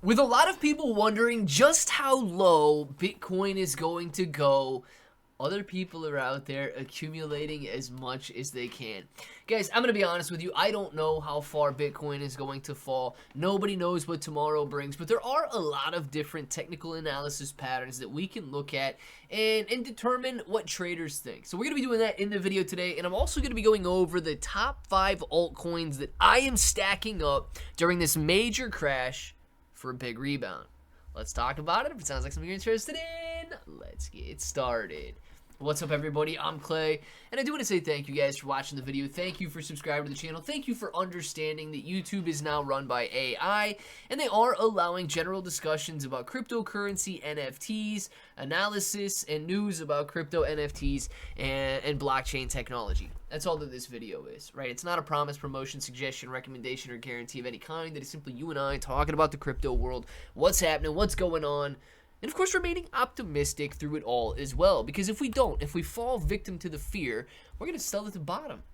With a lot of people wondering just how low Bitcoin is going to go, other people are out there accumulating as much as they can. Guys, I'm going to be honest with you. I don't know how far Bitcoin is going to fall. Nobody knows what tomorrow brings, but there are a lot of different technical analysis patterns that we can look at and determine what traders think. So we're going to be doing that in the video today, and I'm also going to be going over the top 5 altcoins that I am stacking up during this major crash for a big rebound. Let's talk about it. If it sounds like something you're interested in, let's get started. What's up, everybody? I'm Clay, and I do want to say thank you guys for watching the video. Thank you for subscribing to the channel. Thank you for understanding that YouTube is now run by AI, and they are allowing general discussions about cryptocurrency, NFTs, analysis, and news about crypto, NFTs, and blockchain technology. That's all that this video is, right? It's not a promise, promotion, suggestion, recommendation, or guarantee of any kind. It is simply you and I talking about the crypto world, what's happening, what's going on, and of course remaining optimistic through it all as well. Because if we don't, if we fall victim to the fear, we're going to sell at the bottom.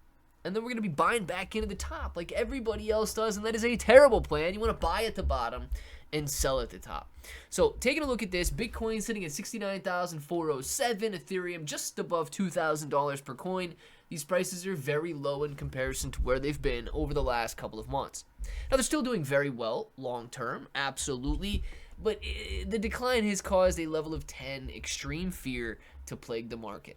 And then we're going to be buying back into the top like everybody else does, and that is a terrible plan. You want to buy at the bottom and sell at the top. So taking a look at this, Bitcoin sitting at $69,407, Ethereum just above $2,000 per coin. These prices are very low in comparison to where they've been over the last couple of months. Now, they're still doing very well long term, absolutely, but the decline has caused a level of 10 extreme fear to plague the market.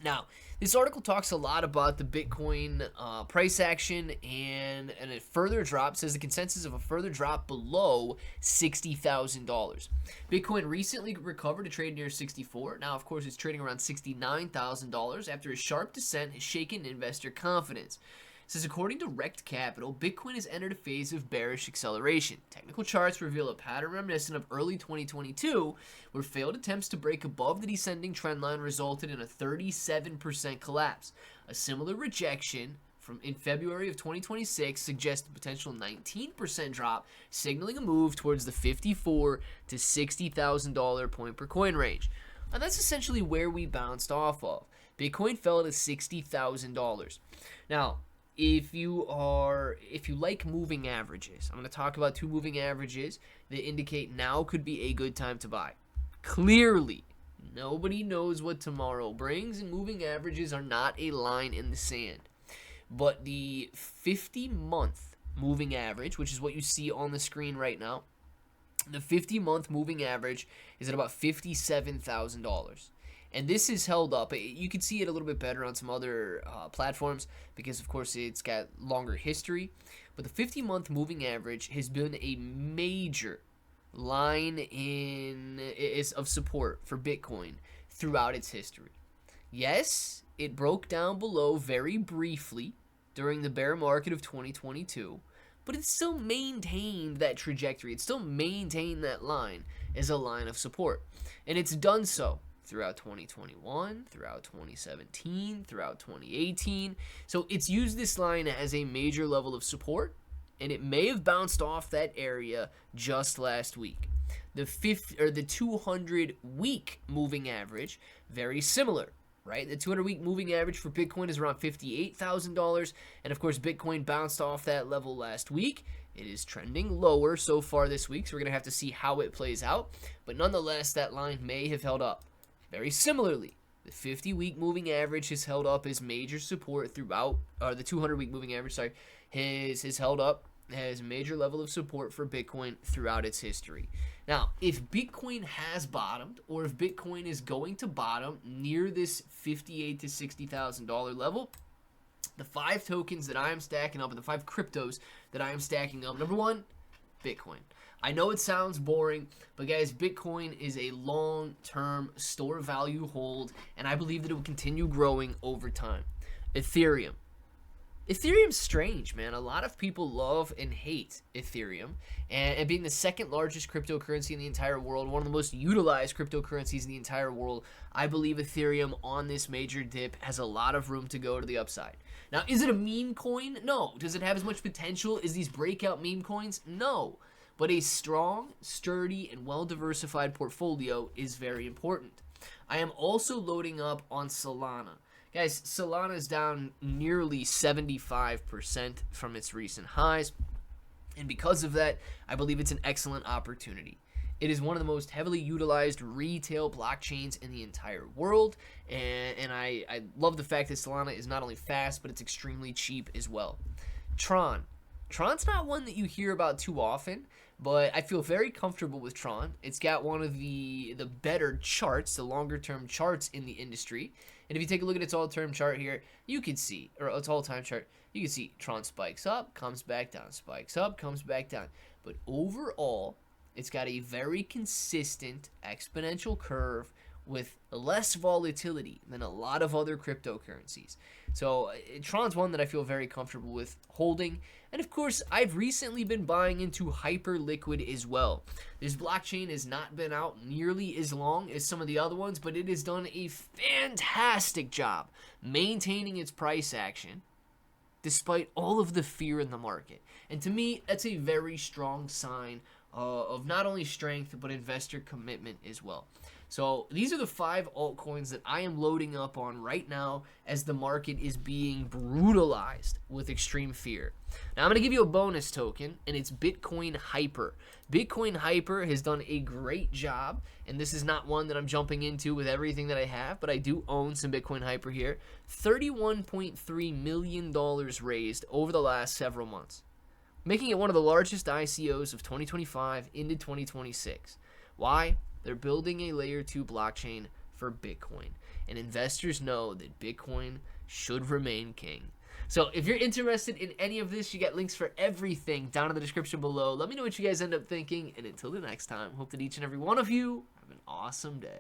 Now, this article talks a lot about the Bitcoin price action, and a further drop, says the consensus of a further drop below $60,000. Bitcoin recently recovered to trade near 64. Now, of course, it's trading around $69,000 after a sharp descent has shaken investor confidence. It says, according to Rect Capital, Bitcoin has entered a phase of bearish acceleration. Technical charts reveal a pattern reminiscent of early 2022, where failed attempts to break above the descending trend line resulted in a 37% collapse. A similar rejection in February of 2026 suggests a potential 19% drop, signaling a move towards the $54,000 to $60,000 point per coin range. And that's essentially where we bounced off of. Bitcoin fell to $60,000. Now, if you like moving averages, I'm going to talk about 2 moving averages that indicate now could be a good time to buy. Clearly, nobody knows what tomorrow brings, and moving averages are not a line in the sand. But the 50-month moving average, which is what you see on the screen right now, the 50-month moving average is at about $57,000. And this is held up. You can see it a little bit better on some other platforms because, of course, it's got longer history. But the 50-month moving average has been a major line of support for Bitcoin throughout its history. Yes, it broke down below very briefly during the bear market of 2022, but it still maintained that trajectory. It still maintained that line as a line of support. And it's done so throughout 2021, throughout 2017, throughout 2018. So it's used this line as a major level of support, and it may have bounced off that area just last week. The 200-week moving average, very similar, right? The 200-week moving average for Bitcoin is around $58,000, and of course Bitcoin bounced off that level last week. It is trending lower so far this week, so we're going to have to see how it plays out, but nonetheless, that line may have held up. Very similarly, the 50-week moving average has held up as major support throughout, or the 200-week moving average, has held up as a major level of support for Bitcoin throughout its history. Now, if Bitcoin has bottomed, or if Bitcoin is going to bottom near this $58,000 to $60,000 level, the 5 tokens that I am stacking up, and the 5 cryptos that I am stacking up, number 1, Bitcoin. I know it sounds boring, but guys, Bitcoin is a long-term store value hold, and I believe that it will continue growing over time. Ethereum. Ethereum's strange, man. A lot of people love and hate Ethereum, and being the second largest cryptocurrency in the entire world, one of the most utilized cryptocurrencies in the entire world, I believe Ethereum on this major dip has a lot of room to go to the upside. Now, is it a meme coin? No. Does it have as much potential as these breakout meme coins? No. But a strong, sturdy, and well-diversified portfolio is very important. I am also loading up on Solana. Guys, Solana is down nearly 75% from its recent highs. And because of that, I believe it's an excellent opportunity. It is one of the most heavily utilized retail blockchains in the entire world, and I love the fact that Solana is not only fast, but it's extremely cheap as well. Tron. Tron's not one that you hear about too often, but I feel very comfortable with Tron. It's got one of the better charts, the longer term charts in the industry. And if you take a look at its all-term chart here, you can see, or its all-time chart, you can see Tron spikes up, comes back down, spikes up, comes back down. But overall, it's got a very consistent exponential curve with less volatility than a lot of other cryptocurrencies. So Tron's one that I feel very comfortable with holding. And of course, I've recently been buying into Hyperliquid as well. This blockchain has not been out nearly as long as some of the other ones, but it has done a fantastic job maintaining its price action despite all of the fear in the market. And to me, that's a very strong sign of not only strength, but investor commitment as well. So these are the 5 altcoins that I am loading up on right now as the market is being brutalized with extreme fear. Now I'm going to give you a bonus token, and it's Bitcoin Hyper. Bitcoin Hyper has done a great job, and this is not one that I'm jumping into with everything that I have, but I do own some Bitcoin Hyper here. $31.3 million raised over the last several months, making it one of the largest ICOs of 2025 into 2026. Why? They're building a layer 2 blockchain for Bitcoin, and investors know that Bitcoin should remain king. So if you're interested in any of this, you get links for everything down in the description below. Let me know what you guys end up thinking, and until the next time, hope that each and every one of you have an awesome day.